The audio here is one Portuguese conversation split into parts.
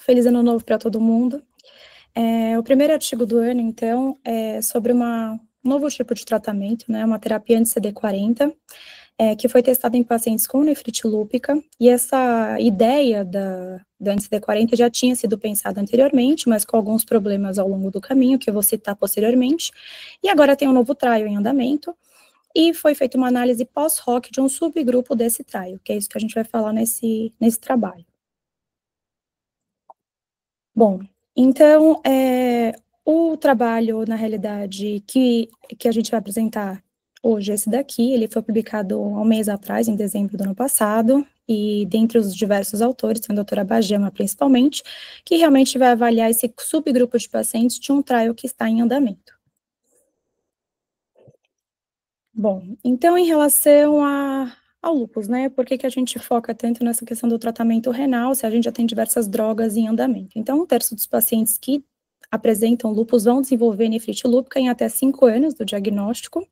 Feliz ano novo para todo mundo. O primeiro artigo do ano, então, é sobre um novo tipo de tratamento, né, uma terapia anti-CD40, que foi testada em pacientes com nefrite lúpica, e essa ideia da anti-CD40 já tinha sido pensada anteriormente, mas com alguns problemas ao longo do caminho, que eu vou citar posteriormente, e agora tem um novo trial em andamento, e foi feita uma análise pós-hoc de um subgrupo desse trial, que é isso que a gente vai falar nesse trabalho. Bom, então, o trabalho, na realidade, que a gente vai apresentar hoje, esse daqui, ele foi publicado há um mês atrás, em dezembro do ano passado, e dentre os diversos autores, tem a doutora Bajema, principalmente, que realmente vai avaliar esse subgrupo de pacientes de um trial que está em andamento. Bom, então, em relação ao lúpus, né, por que a gente foca tanto nessa questão do tratamento renal, se a gente já tem diversas drogas em andamento? Então, 1/3 dos pacientes que apresentam lúpus vão desenvolver nefrite lúpica em até 5 anos do diagnóstico.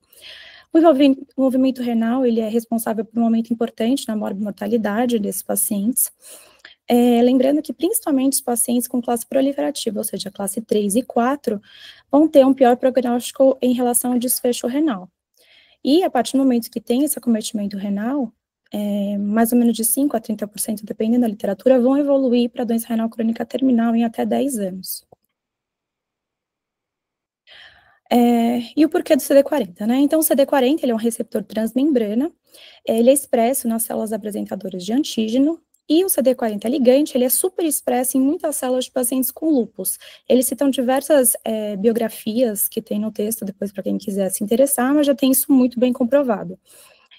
O envolvimento renal, ele é responsável por um aumento importante na morbimortalidade desses pacientes. Lembrando que, principalmente, os pacientes com classe proliferativa, ou seja, classe 3 e 4, vão ter um pior prognóstico em relação ao desfecho renal. E, a partir do momento que tem esse acometimento renal, mais ou menos de 5% a 30%, dependendo da literatura, vão evoluir para doença renal crônica terminal em até 10 anos. E o porquê do CD40, né? Então, o CD40, ele é um receptor transmembrana, ele é expresso nas células apresentadoras de antígeno, e o CD40 ligante, ele é super expresso em muitas células de pacientes com lúpus. Eles citam diversas biografias que tem no texto, depois para quem quiser se interessar, mas já tem isso muito bem comprovado.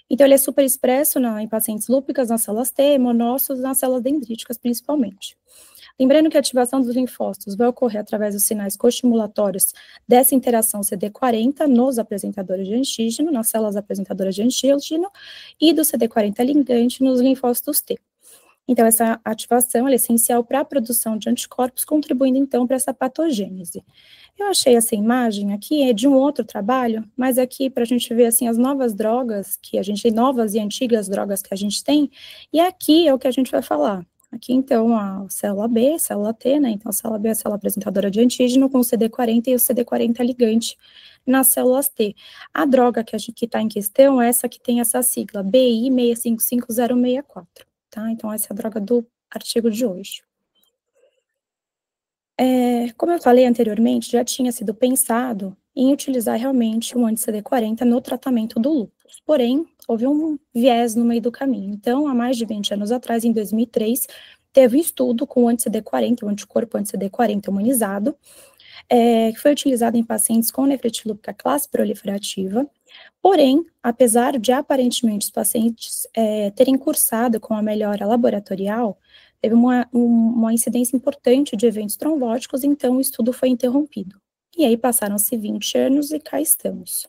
Então, ele é super expresso em pacientes lúpicas, nas células T, monócitos, nas células dendríticas, principalmente. Lembrando que a ativação dos linfócitos vai ocorrer através dos sinais coestimulatórios dessa interação CD40 nos apresentadores de antígeno, nas células apresentadoras de antígeno, e do CD40 ligante nos linfócitos T. Então, essa ativação é essencial para a produção de anticorpos, contribuindo, então, para essa patogênese. Eu achei essa imagem aqui, é de um outro trabalho, mas aqui para a gente ver, assim, as novas drogas que a gente tem, novas e antigas drogas que a gente tem, e aqui é o que a gente vai falar. Aqui, então, a célula B, célula T, né, então a célula B é a célula apresentadora de antígeno com o CD40 e o CD40 ligante nas células T. A droga que está em questão é essa que tem essa sigla, BI 655064, tá? Então, essa é a droga do artigo de hoje. Como eu falei anteriormente, já tinha sido pensado em utilizar realmente o anti-CD40 no tratamento do lúpus, porém, houve um viés no meio do caminho. Então, há mais de 20 anos atrás, em 2003, teve um estudo com o anti-CD40, o anticorpo anti-CD40 humanizado, que foi utilizado em pacientes com nefrite lúpica classe proliferativa, porém, apesar de aparentemente os pacientes terem cursado com a melhora laboratorial, teve uma incidência importante de eventos trombóticos, então o estudo foi interrompido. E aí passaram-se 20 anos e cá estamos.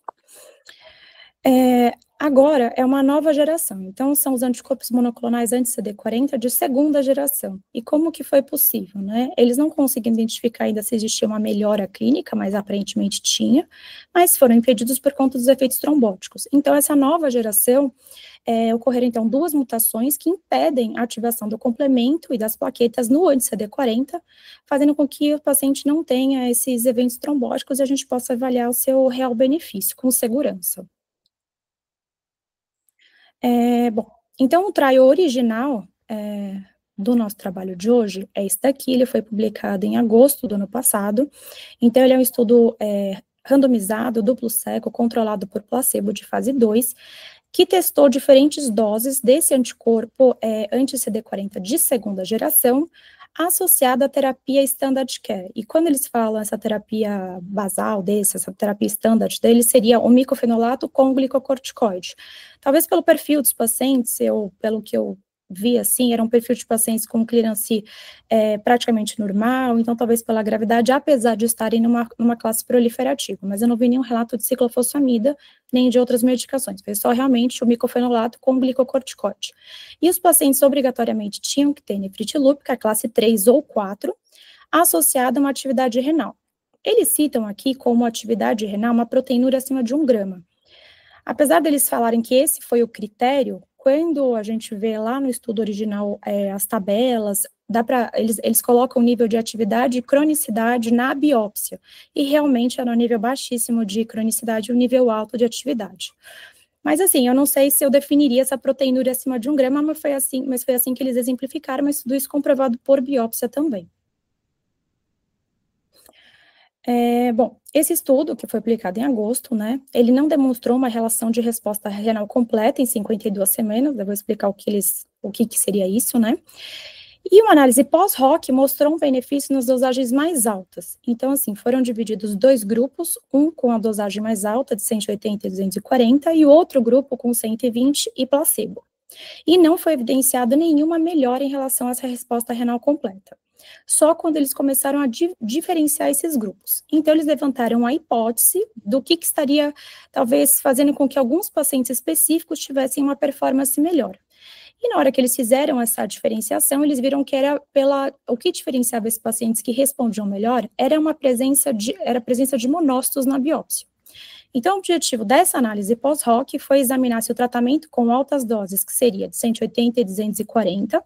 Agora é uma nova geração, então são os anticorpos monoclonais anti-CD40 de segunda geração. E como que foi possível, né? Eles não conseguiam identificar ainda se existia uma melhora clínica, mas aparentemente tinha, mas foram impedidos por conta dos efeitos trombóticos. Então essa nova geração, ocorreram então 2 mutações que impedem a ativação do complemento e das plaquetas no anti-CD40, fazendo com que o paciente não tenha esses eventos trombóticos e a gente possa avaliar o seu real benefício com segurança. Bom, então o trial original do nosso trabalho de hoje é esse daqui, ele foi publicado em agosto do ano passado, então ele é um estudo randomizado, duplo cego, controlado por placebo de fase 2, que testou diferentes doses desse anticorpo anti-CD40 de segunda geração, associada à terapia standard care. E quando eles falam essa terapia basal essa terapia standard deles, seria o micofenolato com glicocorticoide. Talvez pelo perfil dos pacientes, pelo que eu vi, assim, era um perfil de pacientes com clearance praticamente normal, então talvez pela gravidade, apesar de estarem numa classe proliferativa, mas eu não vi nenhum relato de ciclofosfamida, nem de outras medicações, foi só realmente o micofenolato com glicocorticoide. E os pacientes obrigatoriamente tinham que ter nefrite lúpica, classe 3 ou 4, associada a uma atividade renal. Eles citam aqui como atividade renal uma proteinúria acima de 1 grama. Apesar deles falarem que esse foi o critério, quando a gente vê lá no estudo original as tabelas, eles colocam o nível de atividade e cronicidade na biópsia, e realmente era um nível baixíssimo de cronicidade e um nível alto de atividade. Mas assim, eu não sei se eu definiria essa proteinúria acima de 1 grama, mas foi assim que eles exemplificaram, mas tudo isso comprovado por biópsia também. Bom, esse estudo, que foi publicado em agosto, né, ele não demonstrou uma relação de resposta renal completa em 52 semanas, eu vou explicar o que seria isso, né, e uma análise pós-hoc mostrou um benefício nas dosagens mais altas. Então, assim, foram divididos 2 grupos, um com a dosagem mais alta, de 180 e 240, e o outro grupo com 120 e placebo. E não foi evidenciada nenhuma melhora em relação a essa resposta renal completa. Só quando eles começaram a diferenciar esses grupos. Então, eles levantaram a hipótese do que estaria, talvez, fazendo com que alguns pacientes específicos tivessem uma performance melhor. E na hora que eles fizeram essa diferenciação, eles viram que o que diferenciava esses pacientes que respondiam melhor era a presença de monócitos na biópsia. Então, o objetivo dessa análise pós-hoc foi examinar se o tratamento com altas doses, que seria de 180 e 240,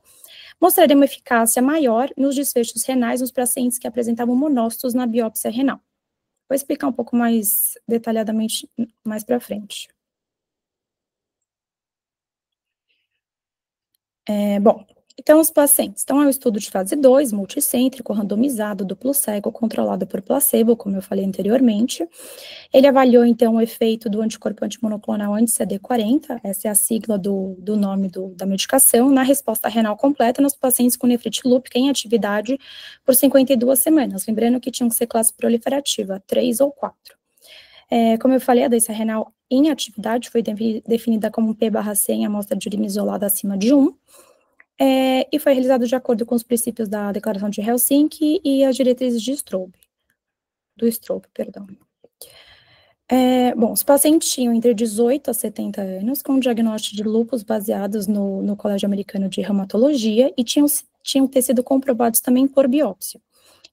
mostraria uma eficácia maior nos desfechos renais nos pacientes que apresentavam monócitos na biópsia renal. Vou explicar um pouco mais detalhadamente mais para frente. Bom, então os pacientes. Então, é um estudo de fase 2, multicêntrico, randomizado, duplo cego, controlado por placebo, como eu falei anteriormente. Ele avaliou, então, o efeito do anticorpo antimonoclonal anti-CD40, essa é a sigla do nome da medicação, na resposta renal completa nos pacientes com nefrite lúpica em atividade por 52 semanas, lembrando que tinham que ser classe proliferativa, 3 ou 4. Como eu falei, a doença renal em atividade foi definida como P/C em amostra de urina isolada acima de 1, e foi realizado de acordo com os princípios da Declaração de Helsinki e as diretrizes de Strobe, perdão. Bom, os pacientes tinham entre 18 a 70 anos, com diagnóstico de lúpus baseados no Colégio Americano de Reumatologia e tinham ter sido comprovados também por biópsia.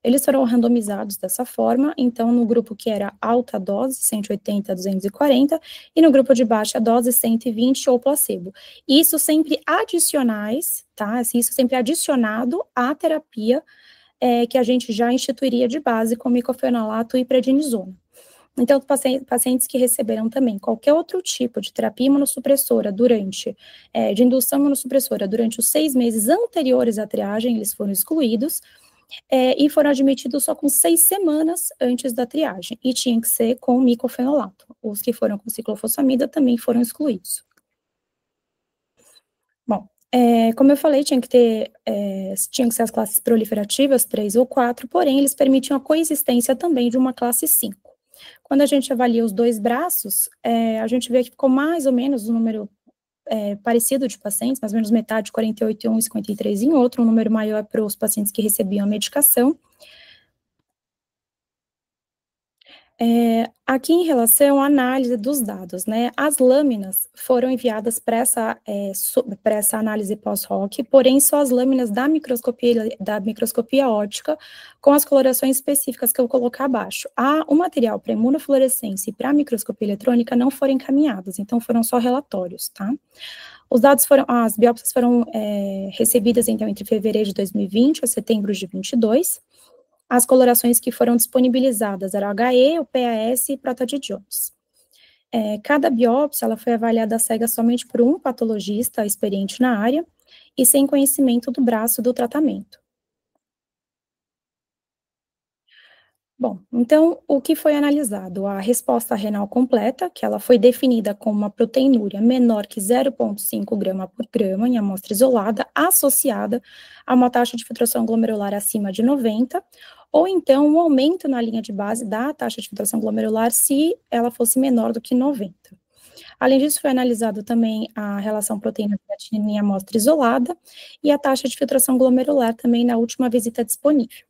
Eles foram randomizados dessa forma, então, no grupo que era alta dose, 180 a 240, e no grupo de baixa dose, 120 ou placebo. Isso sempre adicionais, tá? Isso sempre adicionado à terapia que a gente já instituiria de base com micofenolato e prednisona. Então, pacientes que receberam também qualquer outro tipo de terapia imunossupressora de indução imunossupressora durante os 6 meses anteriores à triagem, eles foram excluídos, e foram admitidos só com 6 semanas antes da triagem, e tinha que ser com micofenolato. Os que foram com ciclofosfamida também foram excluídos. Bom, como eu falei, tinham que ser as classes proliferativas, 3 ou 4, porém, eles permitiam a coexistência também de uma classe 5. Quando a gente avalia os 2 braços, a gente vê que ficou mais ou menos um número parecido de pacientes, mais ou menos metade, 48 em um e 53 em outro, um número maior para os pacientes que recebiam a medicação. Aqui em relação à análise dos dados, né, as lâminas foram enviadas para essa análise pós-hoc, porém só as lâminas da microscopia óptica, com as colorações específicas que eu vou colocar abaixo. O material para imunofluorescência e para microscopia eletrônica não foram encaminhados, então foram só relatórios, tá? As biópsias foram recebidas, então, entre fevereiro de 2020 a setembro de 2022. As colorações que foram disponibilizadas eram HE, o PAS e Prota de Jones. Cada biópsia ela foi avaliada cega somente por um patologista experiente na área e sem conhecimento do braço do tratamento. Bom, então, o que foi analisado? A resposta renal completa, que ela foi definida como uma proteinúria menor que 0,5 grama por grama em amostra isolada, associada a uma taxa de filtração glomerular acima de 90, ou então um aumento na linha de base da taxa de filtração glomerular se ela fosse menor do que 90. Além disso, foi analisado também a relação proteína-creatinina em amostra isolada e a taxa de filtração glomerular também na última visita disponível.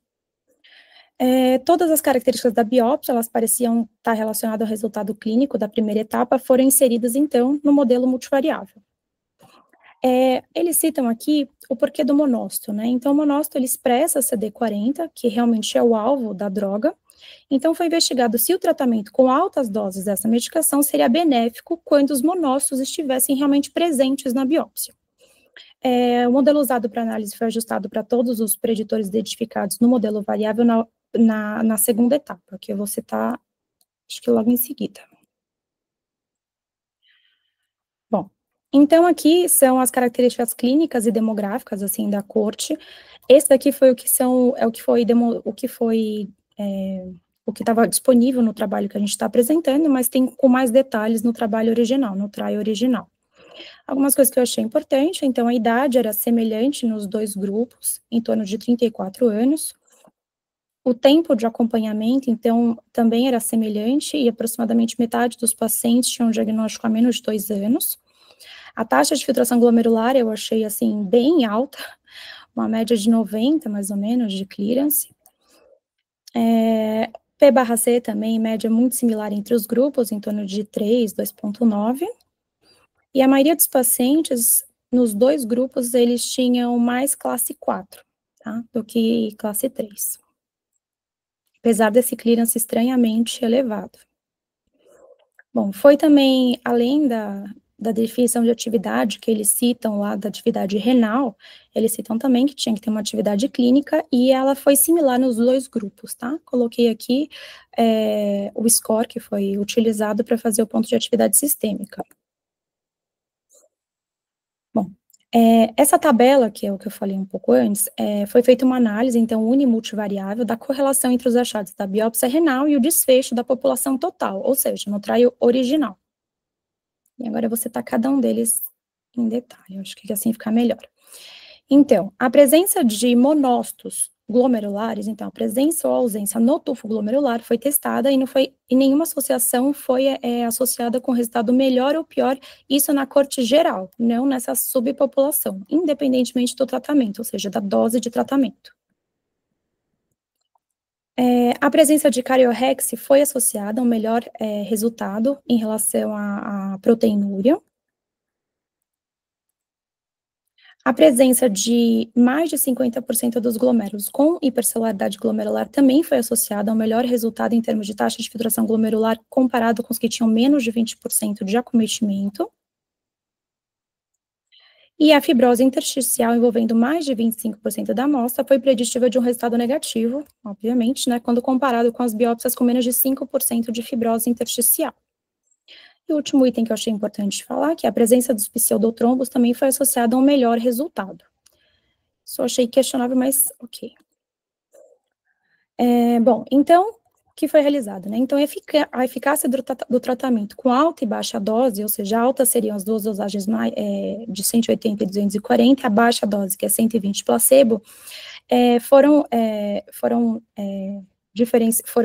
Todas as características da biópsia, elas pareciam estar relacionadas ao resultado clínico da primeira etapa, foram inseridas, então, no modelo multivariável. Eles citam aqui o porquê do monócito, né? Então, o monócito, ele expressa CD40, que realmente é o alvo da droga. Então, foi investigado se o tratamento com altas doses dessa medicação seria benéfico quando os monócitos estivessem realmente presentes na biópsia. O modelo usado para análise foi ajustado para todos os preditores identificados no modelo variável na segunda etapa, que eu vou citar, acho que logo em seguida. Bom, então aqui são as características clínicas e demográficas, assim, da corte. Esse daqui foi o que estava disponível no trabalho que a gente está apresentando, mas tem com mais detalhes no trabalho original, no trial original. Algumas coisas que eu achei importante, então a idade era semelhante nos dois grupos, em torno de 34 anos. O tempo de acompanhamento, então, também era semelhante, e aproximadamente metade dos pacientes tinham um diagnóstico há menos de 2 anos. A taxa de filtração glomerular eu achei, assim, bem alta, uma média de 90, mais ou menos, de clearance. P/C também, média muito similar entre os grupos, em torno de 3, 2,9. E a maioria dos pacientes, nos dois grupos, eles tinham mais classe 4, tá, do que classe 3. Apesar desse clearance estranhamente elevado. Bom, foi também, além da definição de atividade que eles citam lá, da atividade renal, eles citam também que tinha que ter uma atividade clínica, e ela foi similar nos dois grupos, tá? Coloquei aqui o score que foi utilizado para fazer o ponto de atividade sistêmica. Bom, essa tabela, que é o que eu falei um pouco antes, foi feita uma análise, então, unimultivariável da correlação entre os achados da biópsia renal e o desfecho da população total, ou seja, no trial original. E agora eu vou citar cada um deles em detalhe, eu acho que assim fica melhor. Então, a presença de monócitos glomerulares, então, a presença ou ausência no tufo glomerular foi testada e nenhuma associação foi associada com resultado melhor ou pior, isso na corte geral, não nessa subpopulação, independentemente do tratamento, ou seja, da dose de tratamento. A presença de cariorrex foi associada a um melhor resultado em relação à proteinúria. A presença de mais de 50% dos glomérulos com hipercelularidade glomerular também foi associada ao melhor resultado em termos de taxa de filtração glomerular comparado com os que tinham menos de 20% de acometimento. E a fibrose intersticial envolvendo mais de 25% da amostra foi preditiva de um resultado negativo, obviamente, né, quando comparado com as biópsias com menos de 5% de fibrose intersticial. E o último item que eu achei importante falar, que a presença dos pseudotrombos também foi associada a um melhor resultado. Só achei questionável, mas ok. Bom, então, o que foi realizado, né? Então, a eficácia do tratamento com alta e baixa dose, ou seja, alta seriam as duas dosagens de 180 e 240, a baixa dose, que é 120 placebo, foram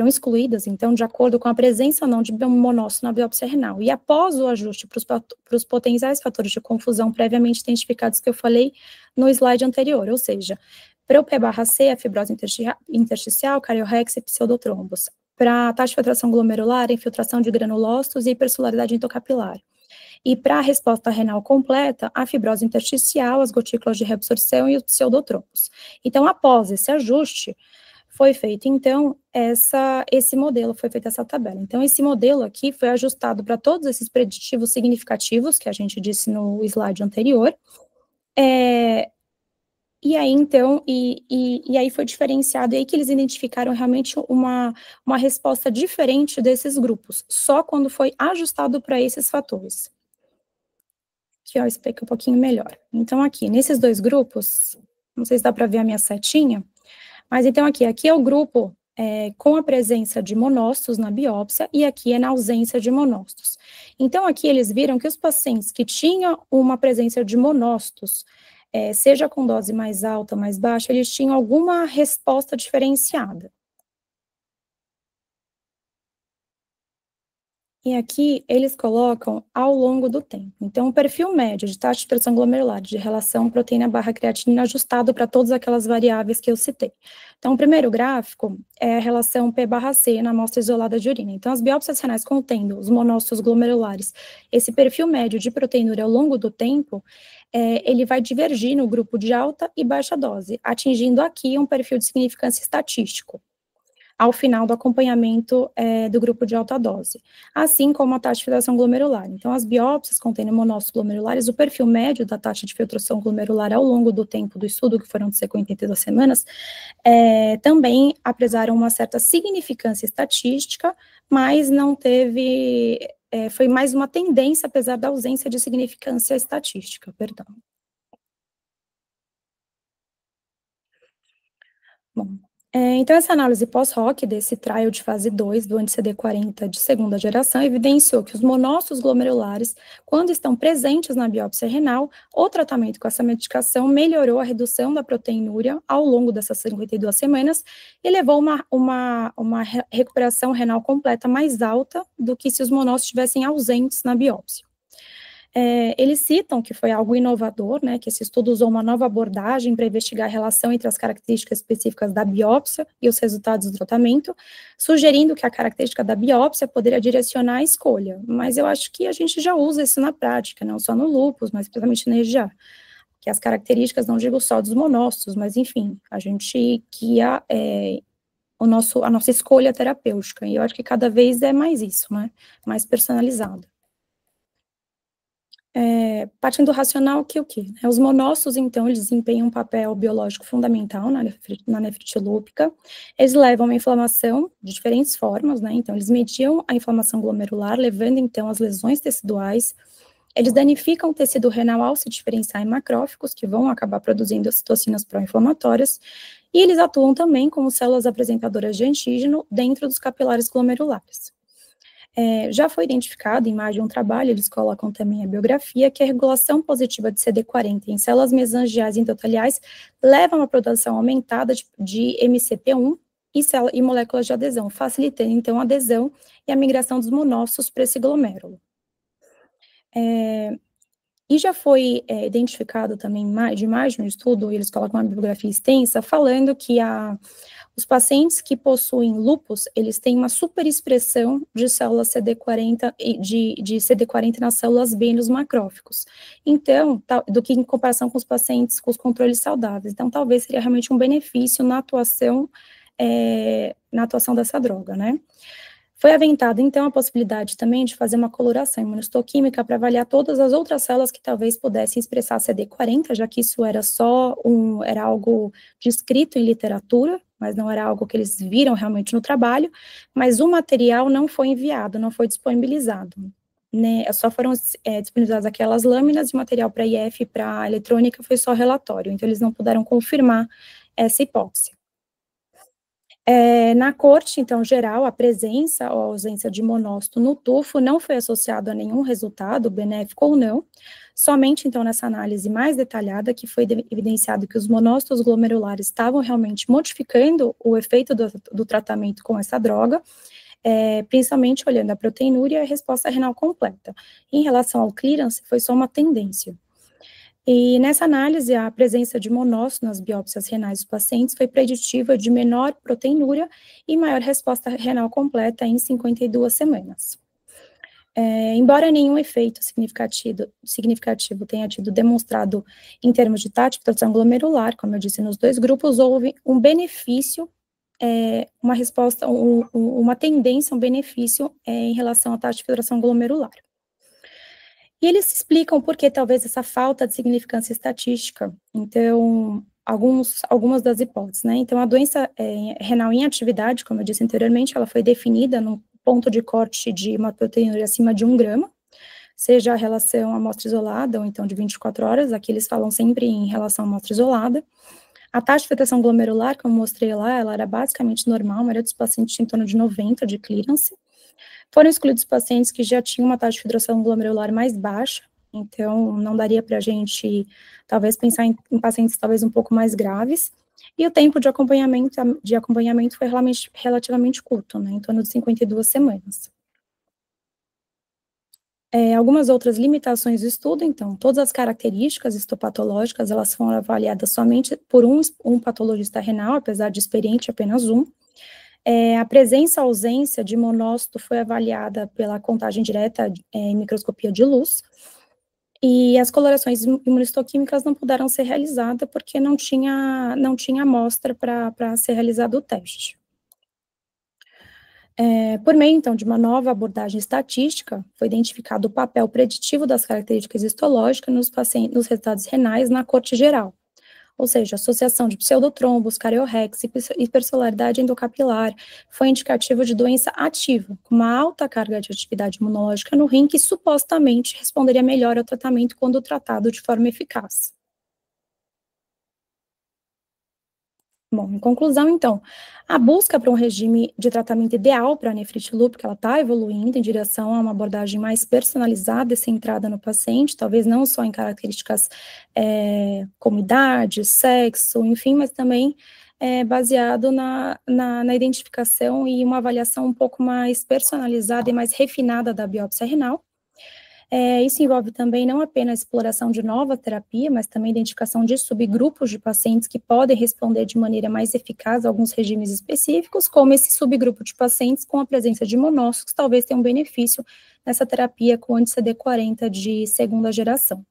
excluídas, então, de acordo com a presença ou não de monócito na biópsia renal. E após o ajuste para os potenciais fatores de confusão previamente identificados que eu falei no slide anterior, ou seja, para o P/C, a fibrose intersticial, cariorrex e pseudotrombos. Para a taxa de filtração glomerular, infiltração de granulócitos e hipercelularidade endocapilar. E para a resposta renal completa, a fibrose intersticial, as gotículas de reabsorção e os pseudotrombos. Então, após esse ajuste, foi feito, então, esse modelo, foi feita essa tabela. Então, esse modelo aqui foi ajustado para todos esses preditivos significativos, que a gente disse no slide anterior, e aí, então, e aí foi diferenciado, e aí que eles identificaram realmente uma resposta diferente desses grupos, só quando foi ajustado para esses fatores. Aqui, ó, explica um pouquinho melhor. Então, aqui, nesses dois grupos, não sei se dá para ver a minha setinha, mas então aqui é o grupo com a presença de monócitos na biópsia, e aqui é na ausência de monócitos. Então, aqui eles viram que os pacientes que tinham uma presença de monócitos, seja com dose mais alta, mais baixa, eles tinham alguma resposta diferenciada. E aqui eles colocam ao longo do tempo. Então, o perfil médio de taxa de filtração glomerular de relação proteína/creatinina ajustado para todas aquelas variáveis que eu citei. Então, o primeiro gráfico é a relação P/C na amostra isolada de urina. Então, as biópsias renais contendo os monócitos glomerulares, esse perfil médio de proteinúria ao longo do tempo, ele vai divergir no grupo de alta e baixa dose, atingindo aqui um perfil de significância estatístico. ao final do acompanhamento do grupo de alta dose, assim como a taxa de filtração glomerular. Então, as biópsias contendo monócitos glomerulares, o perfil médio da taxa de filtração glomerular ao longo do tempo do estudo, que foram de 52 semanas, também apresaram uma certa significância estatística, mas não teve, foi mais uma tendência, apesar da ausência de significância estatística, perdão. Bom, então essa análise pós-hoc desse trial de fase 2 do anti-CD40 de segunda geração evidenciou que os monócitos glomerulares, quando estão presentes na biópsia renal, o tratamento com essa medicação melhorou a redução da proteinúria ao longo dessas 52 semanas e levou uma recuperação renal completa mais alta do que se os monócitos estivessem ausentes na biópsia. Eles citam que foi algo inovador, né, que esse estudo usou uma nova abordagem para investigar a relação entre as características específicas da biópsia e os resultados do tratamento, sugerindo que a característica da biópsia poderia direcionar a escolha, mas eu acho que a gente já usa isso na prática, não só no lúpus, mas principalmente na EGA, que as características, não digo só dos monócitos, mas enfim, a gente guia a nossa escolha terapêutica, e eu acho que cada vez é mais isso, né, mais personalizado. Partindo do racional que o quê? Os monócitos, então, eles desempenham um papel biológico fundamental na nefrite lúpica, eles levam a inflamação de diferentes formas, né, então eles mediam a inflamação glomerular, levando, então, às lesões teciduais, eles danificam o tecido renal ao se diferenciar em macrófagos, que vão acabar produzindo as citocinas pró-inflamatórias, e eles atuam também como células apresentadoras de antígeno dentro dos capilares glomerulares. Já foi identificado em mais de um trabalho, eles colocam também a biografia, que a regulação positiva de CD40 em células mesangiais endoteliais leva a uma produção aumentada de MCP1 e moléculas de adesão, facilitando, então, a adesão e a migração dos monócitos para esse glomérulo. E já foi identificado também de mais de um estudo, eles colocam uma bibliografia extensa, falando que os pacientes que possuem lúpus, eles têm uma superexpressão de células CD40, de CD40 nas células B nos macrófagos. Então, do que em comparação com os pacientes com os controles saudáveis. Então, talvez seria realmente um benefício na atuação dessa droga, né? Foi aventada, então, a possibilidade também de fazer uma coloração imunistoquímica para avaliar todas as outras células que talvez pudessem expressar CD40, já que isso era era algo descrito em literatura, mas não era algo que eles viram realmente no trabalho, mas o material não foi enviado, não foi disponibilizado, né, só foram disponibilizadas aquelas lâminas de material para IF e para eletrônica foi só relatório, então eles não puderam confirmar essa hipótese. Na corte, então, geral, a presença ou ausência de monócito no tufo não foi associado a nenhum resultado, benéfico ou não, somente, então, nessa análise mais detalhada, que foi evidenciado que os monócitos glomerulares estavam realmente modificando o efeito do tratamento com essa droga, principalmente olhando a proteinúria e a resposta renal completa. Em relação ao clearance, foi só uma tendência. E nessa análise, a presença de monócitos nas biópsias renais dos pacientes foi preditiva de menor proteinúria e maior resposta renal completa em 52 semanas. Embora nenhum efeito significativo tenha tido demonstrado em termos de taxa de filtração glomerular, como eu disse, nos dois grupos, houve um benefício, uma resposta, uma tendência, um benefício em relação à taxa de filtração glomerular. E eles explicam por que talvez essa falta de significância estatística, então, algumas das hipóteses, né, então a doença renal em atividade, como eu disse anteriormente, ela foi definida num ponto de corte de uma proteína acima de 1 grama, seja a relação amostra isolada, ou então de 24 horas, aqui eles falam sempre em relação à amostra isolada. A taxa de filtração glomerular, como eu mostrei lá, ela era basicamente normal, a maioria dos pacientes tinha em torno de 90 de clearance. Foram excluídos pacientes que já tinham uma taxa de filtração glomerular mais baixa, então não daria para a gente, talvez, pensar em pacientes talvez um pouco mais graves, e o tempo de acompanhamento foi relativamente curto, né, em torno de 52 semanas. Algumas outras limitações do estudo, então, todas as características histopatológicas, elas foram avaliadas somente por um patologista renal, apesar de experiente apenas um. A presença ou ausência de monócito foi avaliada pela contagem direta em microscopia de luz, e as colorações imunistoquímicas não puderam ser realizadas porque não tinha amostra para ser realizado o teste. Por meio, então, de uma nova abordagem estatística, foi identificado o papel preditivo das características histológicas nos resultados renais na corte geral, ou seja, associação de pseudotrombos, cariorrex e hipersolaridade endocapilar foi indicativo de doença ativa, com uma alta carga de atividade imunológica no rim que supostamente responderia melhor ao tratamento quando tratado de forma eficaz. Bom, em conclusão, então, a busca por um regime de tratamento ideal para a nefrite lúpica, ela está evoluindo em direção a uma abordagem mais personalizada e centrada no paciente, talvez não só em características como idade, sexo, enfim, mas também baseado na identificação e uma avaliação um pouco mais personalizada e mais refinada da biópsia renal. Isso envolve também não apenas a exploração de nova terapia, mas também a identificação de subgrupos de pacientes que podem responder de maneira mais eficaz a alguns regimes específicos, como esse subgrupo de pacientes com a presença de monócitos, talvez tenham um benefício nessa terapia com anti-CD40 de segunda geração.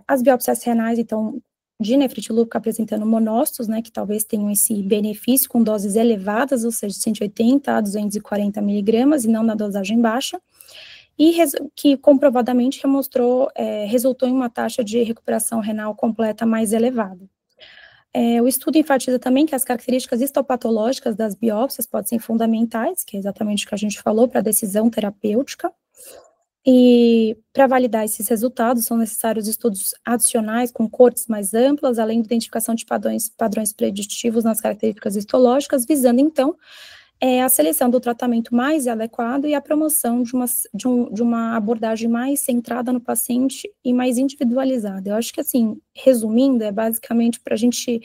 As biópsias renais, então, de nefrite lúpica apresentando monócitos, né, que talvez tenham esse benefício com doses elevadas, ou seja, de 180 a 240 miligramas, e não na dosagem baixa, e que comprovadamente resultou em uma taxa de recuperação renal completa mais elevada. O estudo enfatiza também que as características histopatológicas das biópsias podem ser fundamentais, que é exatamente o que a gente falou, para a decisão terapêutica, e para validar esses resultados são necessários estudos adicionais com cortes mais amplas, além da identificação de padrões preditivos nas características histológicas, visando então a seleção do tratamento mais adequado e a promoção de uma abordagem mais centrada no paciente e mais individualizada. Eu acho que, assim, resumindo, é basicamente para a gente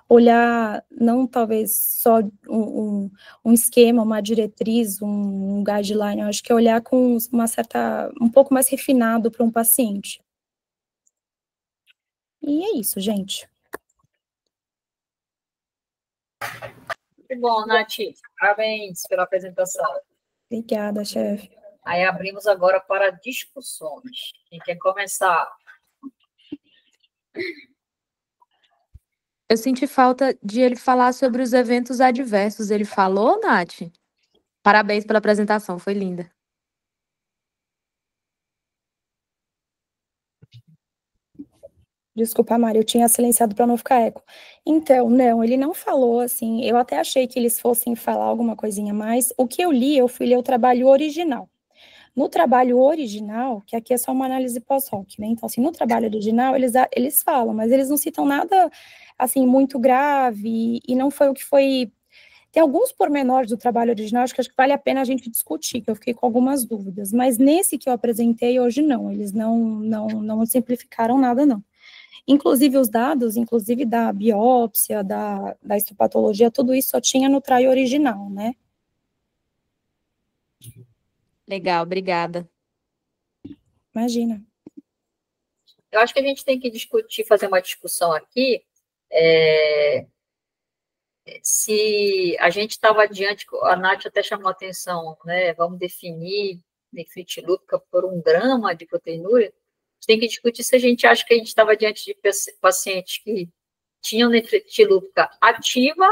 olhar, não talvez só um esquema, uma diretriz, um guideline, eu acho que é olhar com um pouco mais refinado para um paciente. E é isso, gente. Muito bom, Nath. Parabéns pela apresentação. Obrigada, chefe. Aí abrimos agora para discussões. Quem quer começar? Eu senti falta de ele falar sobre os eventos adversos. Ele falou, Nath? Parabéns pela apresentação, foi linda. Desculpa, Mari, eu tinha silenciado para não ficar eco. Então, não, ele não falou, assim, eu até achei que eles fossem falar alguma coisinha a mais. O que eu fui ler o trabalho original. No trabalho original, que aqui é só uma análise pós-hoc, né? Então, assim, no trabalho original, eles falam, mas eles não citam nada, assim, muito grave, e não foi o que foi... Tem alguns pormenores do trabalho original, acho que vale a pena a gente discutir, que eu fiquei com algumas dúvidas, mas nesse que eu apresentei hoje, não, eles não simplificaram nada, não. Inclusive os dados, inclusive da biópsia, da histopatologia, tudo isso só tinha no trial original, né? Legal, obrigada. Imagina. Eu acho que a gente tem que discutir, fazer uma discussão aqui, se a gente estava adiante, a Nath até chamou a atenção, né? Vamos definir nefrite lúpica por 1 grama de proteinúria. A gente tem que discutir se a gente acha que a gente estava diante de pacientes que tinham nefrite lúpica ativa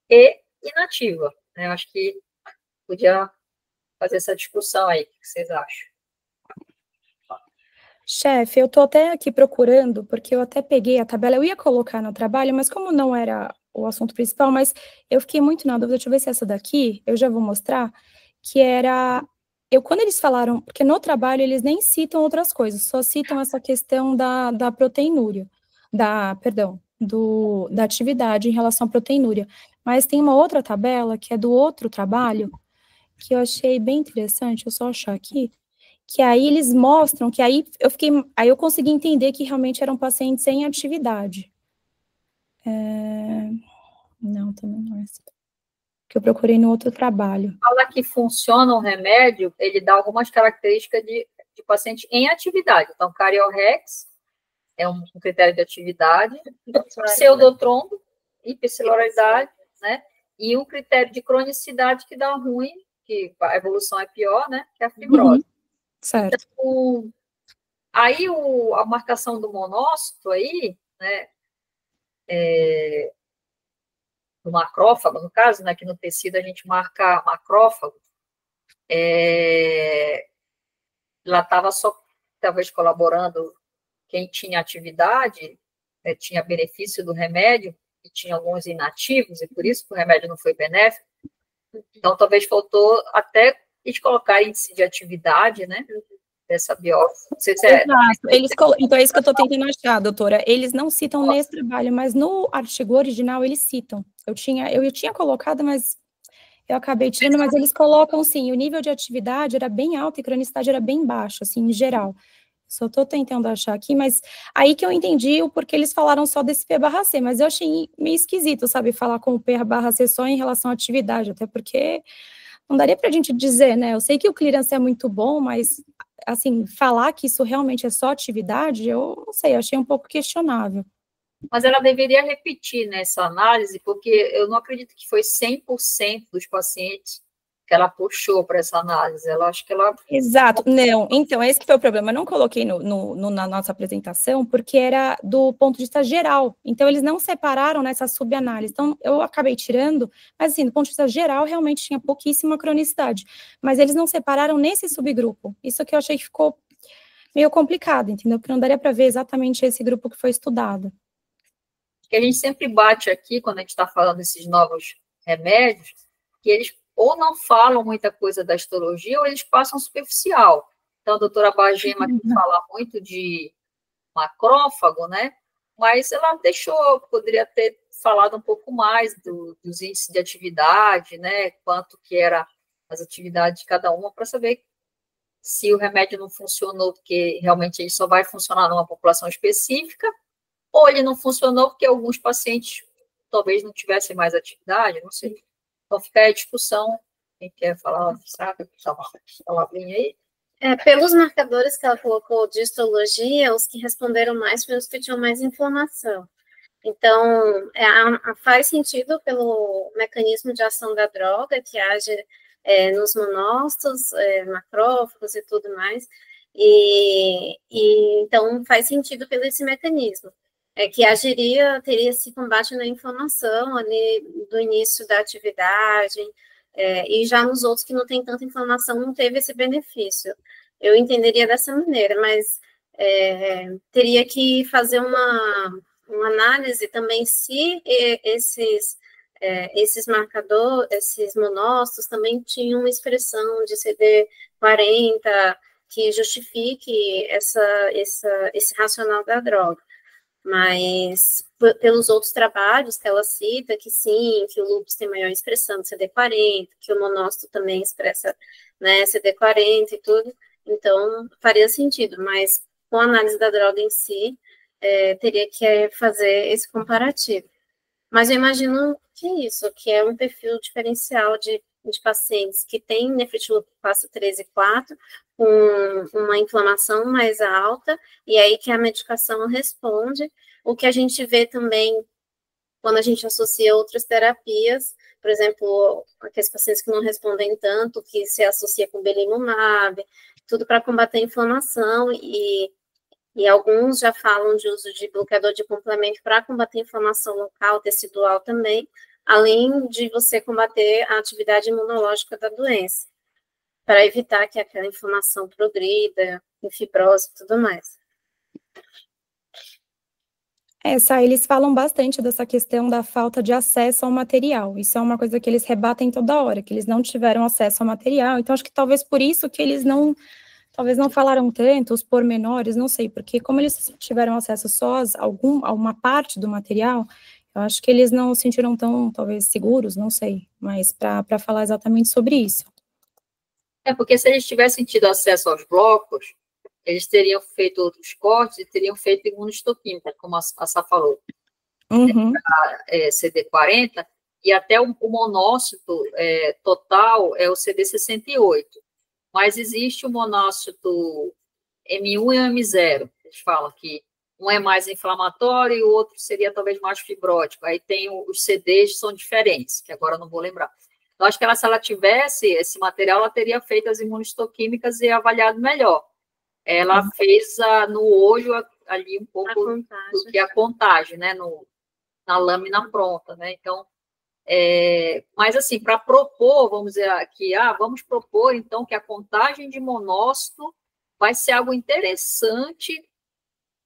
e inativa. Né? Eu acho que podia fazer essa discussão aí. O que vocês acham? Chefe, eu tô até aqui procurando, porque eu até peguei a tabela, eu ia colocar no trabalho, mas como não era o assunto principal, mas eu fiquei muito na dúvida, deixa eu ver se essa daqui, eu já vou mostrar, que era, quando eles falaram, porque no trabalho eles nem citam outras coisas, só citam essa questão da proteinúria, da atividade em relação à proteinúria, mas tem uma outra tabela, que é do outro trabalho, que eu achei bem interessante, eu só achar aqui, que aí eles mostram que aí eu consegui entender que realmente eram pacientes sem atividade. Não, também não é essa. Que eu procurei no outro trabalho. Fala que funciona o remédio, ele dá algumas características de paciente em atividade. Então, cariorrex é um critério de atividade, pseudotrombo, hipercelularidade, né? E um critério de cronicidade que dá ruim, que a evolução é pior, né? Que é a fibrose. Certo. Então, aí a marcação do monócito aí, né? do macrófago, no caso, né, que no tecido a gente marca macrófago, ela estava só, talvez, colaborando quem tinha atividade, tinha benefício do remédio, e tinha alguns inativos, e por isso que o remédio não foi benéfico. Então, talvez faltou até eles colocarem índice de atividade, né, dessa biópsia. Não sei se Exato. Então, é isso que eu estou tentando achar, doutora. Eles não citam nesse trabalho, mas no artigo original eles citam. Eu tinha colocado, mas eu acabei tirando, mas eles colocam, sim, o nível de atividade era bem alto e cronicidade era bem baixo, assim, em geral. Só estou tentando achar aqui, mas aí que eu entendi o porquê eles falaram só desse P/C, mas eu achei meio esquisito, sabe, falar com o P/C só em relação à atividade, até porque não daria para a gente dizer, né, eu sei que o clearance é muito bom, mas, assim, falar que isso realmente é só atividade, eu não sei, eu achei um pouco questionável. Mas ela deveria repetir nessa análise, porque eu não acredito que foi 100% dos pacientes que ela puxou para essa análise. Ela acho que ela... Exato, não, então, esse que foi o problema, eu não coloquei na nossa apresentação, porque era do ponto de vista geral, então eles não separaram nessa subanálise, então eu acabei tirando, mas assim, do ponto de vista geral, realmente tinha pouquíssima cronicidade, mas eles não separaram nesse subgrupo, isso que eu achei que ficou meio complicado, entendeu, porque não daria para ver exatamente esse grupo que foi estudado. Que a gente sempre bate aqui, quando a gente está falando desses novos remédios, que eles ou não falam muita coisa da histologia, ou eles passam superficial. Então, a doutora Bagema aqui fala muito de macrófago, né? Mas ela deixou, poderia ter falado um pouco mais dos índices de atividade, né? Quanto que era as atividades de cada uma, para saber se o remédio não funcionou, porque realmente ele só vai funcionar numa população específica, ou ele não funcionou porque alguns pacientes talvez não tivessem mais atividade, não sei. Então, fica aí a discussão. Quem quer falar, sabe? Palavrinha aí. Pelos marcadores que ela colocou de histologia, os que responderam mais foram os que tinham mais inflamação. Então, faz sentido pelo mecanismo de ação da droga, que age nos monócitos, macrófagos e tudo mais, e então faz sentido pelo esse mecanismo. Que teria esse combate na inflamação ali do início da atividade, e já nos outros que não tem tanta inflamação não teve esse benefício. Eu entenderia dessa maneira, mas teria que fazer uma análise também se esses marcadores, esses monócitos também tinham uma expressão de CD40 que justifique esse racional da droga. Mas pelos outros trabalhos que ela cita, que sim, que o lúpus tem maior expressão de CD40, que o monócito também expressa, né, CD40 e tudo, então faria sentido, mas com a análise da droga em si, teria que fazer esse comparativo. Mas eu imagino que é isso, que é um perfil diferencial de pacientes que têm nefrite lúpica classe 3 e 4, com uma inflamação mais alta, e aí que a medicação responde. O que a gente vê também quando a gente associa outras terapias, por exemplo, aqueles pacientes que não respondem tanto, que se associa com belimumab, tudo para combater a inflamação, e alguns já falam de uso de bloqueador de complemento para combater a inflamação local, tecidual também, além de você combater a atividade imunológica da doença, para evitar que aquela inflamação progrida, em fibrose e tudo mais. Eles falam bastante dessa questão da falta de acesso ao material. Isso é uma coisa que eles rebatem toda hora, que eles não tiveram acesso ao material. Então, acho que talvez por isso que eles talvez não falaram tanto, os pormenores, não sei, porque como eles tiveram acesso só a uma parte do material, eu acho que eles não se sentiram tão, talvez, seguros, não sei, mas para falar exatamente sobre isso. Porque se eles tivessem tido acesso aos blocos, eles teriam feito outros cortes e teriam feito imunohistoquímica, como a Sá falou. Uhum. CD40, e até o monócito total é o CD68. Mas existe o monócito M1 e M0. Eles falam que um é mais inflamatório e o outro seria talvez mais fibrótico. Aí tem os CDs que são diferentes, que agora eu não vou lembrar. Então, acho que se ela tivesse esse material, ela teria feito as imunohistoquímicas e avaliado melhor. Ela fez no olho ali um pouco do que a contagem, né? Na lâmina pronta, né? Então, Mas, assim, para propor, vamos dizer aqui, vamos propor, então, que a contagem de monócito vai ser algo interessante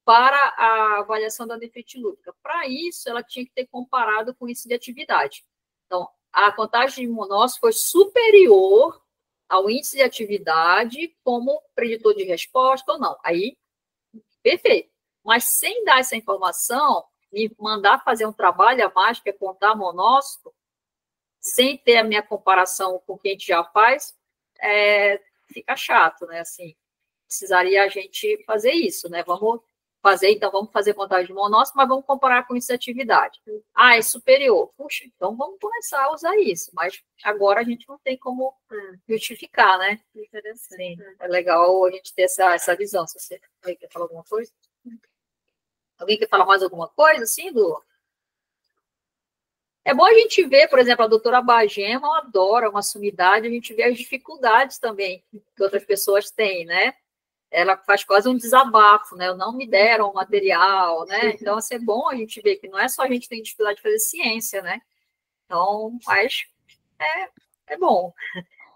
para a avaliação da nefritilúpica. Para isso, ela tinha que ter comparado com o índice de atividade. Então, a contagem de monócito foi superior ao índice de atividade como preditor de resposta ou não. Aí, perfeito. Mas sem dar essa informação, me mandar fazer um trabalho a mais, que é contar monócito, sem ter a minha comparação com o que a gente já faz, fica chato, né? Assim, precisaria a gente fazer isso, né? Vamos fazer contagem de monócito, mas vamos comparar com essa atividade. É superior. Puxa, então vamos começar a usar isso, mas agora a gente não tem como justificar, né? Interessante. Sim, é legal a gente ter essa visão. Se você quer falar alguma coisa? Alguém quer falar mais alguma coisa, assim, É bom a gente ver, por exemplo, a doutora Bagema, ela adora uma sumidade, a gente vê as dificuldades também que outras pessoas têm, né? Ela faz quase um desabafo, né? Não me deram o material, né? Então, assim, é bom a gente ver que não é só a gente que tem dificuldade de fazer ciência, né? Então, mas é bom.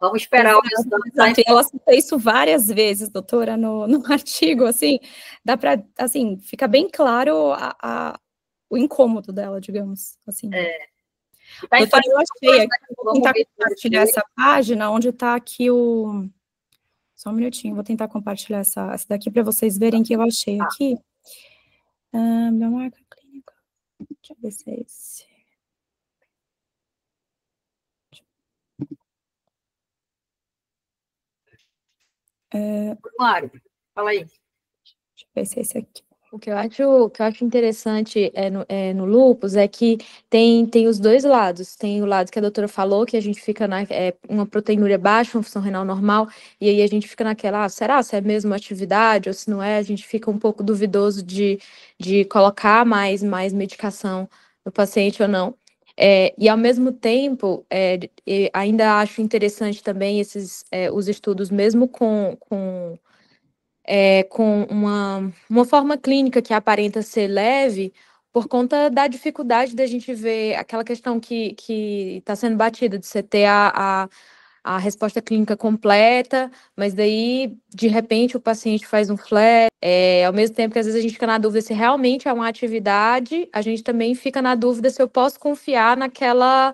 Vamos esperar o resultado. Ela citou isso várias vezes, doutora, no artigo, assim, dá para, assim, fica bem claro o incômodo dela, digamos, assim. Doutora, eu achei aqui, vou tentar compartilhar essa página, onde está aqui o... Só um minutinho, vou tentar compartilhar essa daqui para vocês verem que eu achei aqui. Biomarca clínica. Deixa eu ver se é esse. Mário, fala aí. Deixa eu ver se é esse aqui. O que eu acho interessante no lúpus é que tem os dois lados. Tem o lado que a doutora falou, que a gente fica uma proteinúria baixa, uma função renal normal, e aí a gente fica naquela, será se é mesmo atividade ou se não é? A gente fica um pouco duvidoso de colocar mais medicação no paciente ou não. E ao mesmo tempo, ainda acho interessante também os estudos, mesmo com uma forma clínica que aparenta ser leve, por conta da dificuldade da gente ver aquela questão que está sendo batida, de você ter a resposta clínica completa, mas daí, de repente, o paciente faz um flare, ao mesmo tempo que às vezes a gente fica na dúvida se realmente é uma atividade, a gente também fica na dúvida se eu posso confiar naquela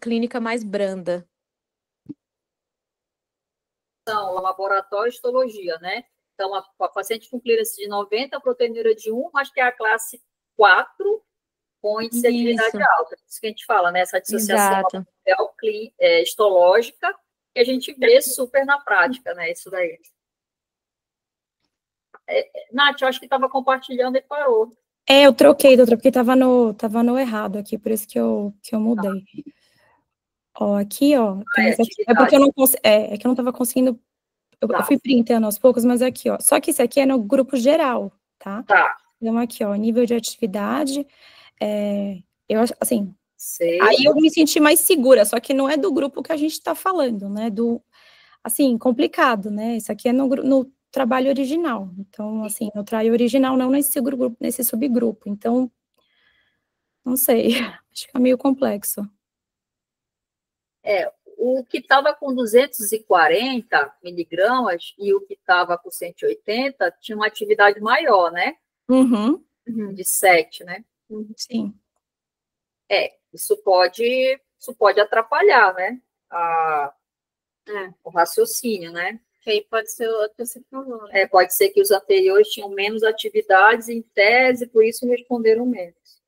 clínica mais branda. O laboratório de histologia, né? Então, a paciente com clearance de 90, a proteinúria de 1, mas que é a classe 4, com índice de atividade alta. Isso que a gente fala, né? Essa dissociação histológica, que a gente vê super na prática, né? Isso daí. Nath, eu acho que estava compartilhando e parou. Eu troquei, doutora, porque estava no errado aqui, por isso que eu mudei. Aqui, tem esse aqui. Porque eu não que eu não estava conseguindo. Eu fui printando aos poucos, mas aqui, Só que isso aqui é no grupo geral, tá? Então, aqui, nível de atividade. Eu acho, assim. Aí eu me senti mais segura, só que não é do grupo que a gente está falando, né? Assim, complicado, né? Isso aqui é no trabalho original. Então, assim, no trial original, não nesse subgrupo. Então, não sei. Acho que é meio complexo. O que estava com 240 miligramas e o que estava com 180 tinha uma atividade maior, né? De 7, né? Sim. Isso pode atrapalhar, né? O raciocínio, né? Que aí pode ser outra que você falou. Pode ser que os anteriores tinham menos atividades em tese, por isso responderam menos.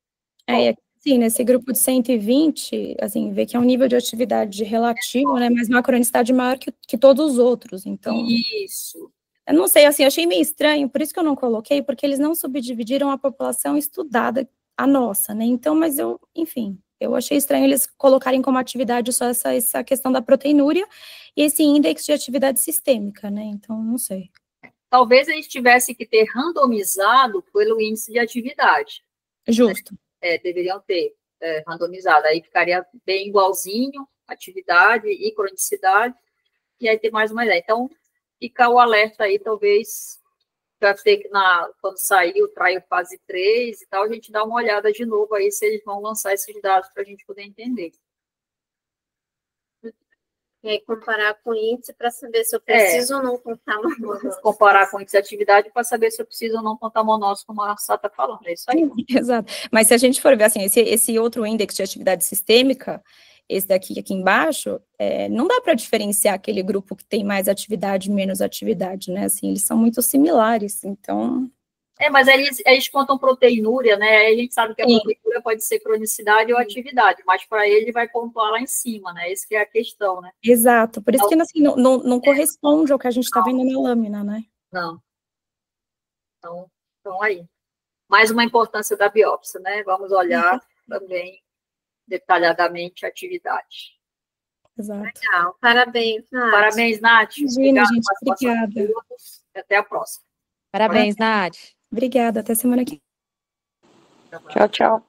Sim, nesse grupo de 120, assim, vê que é um nível de atividade relativo, né, mas uma cronicidade maior que todos os outros, então... Isso. Eu não sei, assim, achei meio estranho, por isso que eu não coloquei, porque eles não subdividiram a população estudada, a nossa, né, então, mas enfim, eu achei estranho eles colocarem como atividade só essa questão da proteinúria e esse índice de atividade sistêmica, né, então, não sei. Talvez a gente tivesse que ter randomizado pelo índice de atividade. Justo. Deveriam ter randomizado, aí ficaria bem igualzinho, atividade e cronicidade, e aí ter mais uma ideia. Então, fica o alerta aí, talvez Para ter que, quando sair o trial fase 3 e tal, a gente dá uma olhada de novo aí se eles vão lançar esses dados para a gente poder entender. E aí comparar com o índice para saber se eu preciso ou não contar monóxido. Comparar com o índice de atividade para saber se eu preciso ou não contar monóxido, como a Sá está falando. É isso aí. Exato. Mas se a gente for ver, assim, esse outro índice de atividade sistêmica, esse daqui aqui embaixo, não dá para diferenciar aquele grupo que tem mais atividade e menos atividade, né? Assim, eles são muito similares, então... Mas eles contam proteinúria, né? Aí a gente sabe que a proteinúria pode ser cronicidade ou atividade, mas para ele vai pontuar lá em cima, né? Essa que é a questão, né? Exato, por isso que assim, não corresponde ao que a gente está vendo na lâmina, né? Não. Então aí. Mais uma importância da biópsia, né? Vamos olhar também detalhadamente a atividade. Exato. Legal, parabéns, Nath. Parabéns, Nath. Imagina, gente, obrigada. Até a próxima. Parabéns, Nath. Obrigada, até semana que vem. Tchau, tchau.